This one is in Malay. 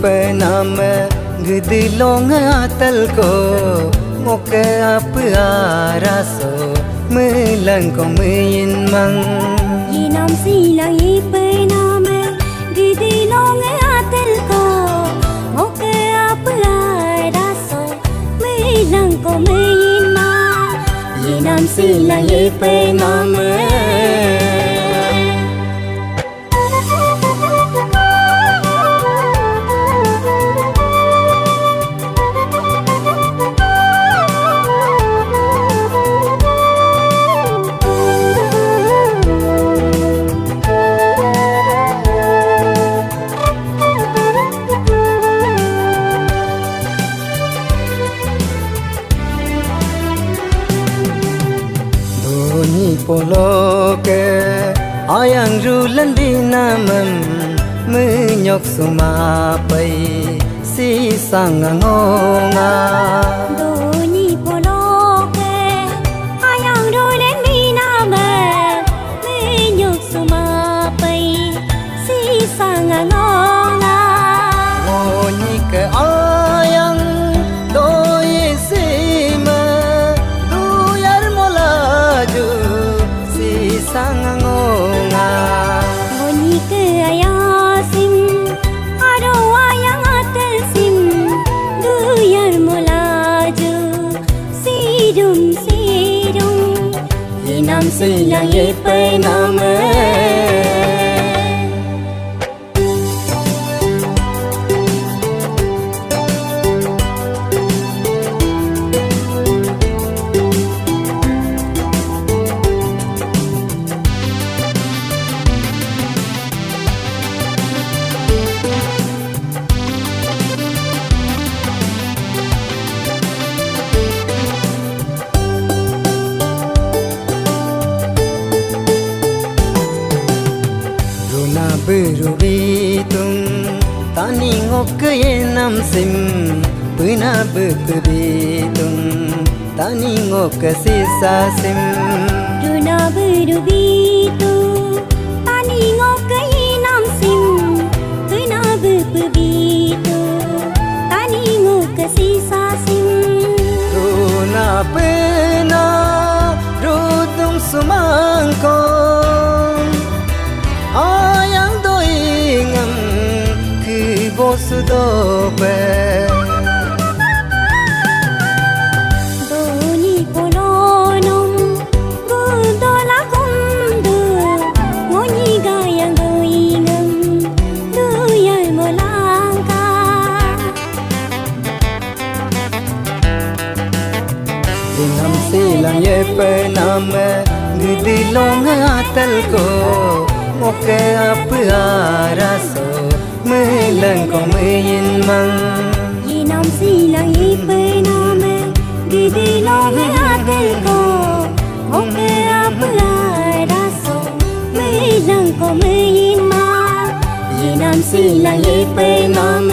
penam gedilong atal ko ngoke apa raso melangkong meyin mang Yinam silang penam gedilong atal ko ngoke apa raso melangkong meyin mang Yinam silang penam poloke ayang rulan dinamam menyok sumapai si sangangonga Doni poloke ayang rulan dinamam menyok sumapai si sangangonga ngoni ke ayang doi sima duyar molaju sangangonga Ngoni ke ayasim aro ayang atal sim duyar molaju sidum Yinam silang penam berubitung tani ngok yenam sim puna berubitung tani ngok sisa sim Duna berubitu tani ngok yenam sim puna berubitu tani ngok sisa sim Duna pena rutung sumangkong ayang doingam ki bosudope Doni polonom gudola kundu ngoni gayang doingam duyal molangka Yinam silang penam gedilong atal ko ngoke apa raso melangkong meyin mang Yinam silang penam gedilong atal ko ngoke apa raso melangkong meyin mang Yinam silang penam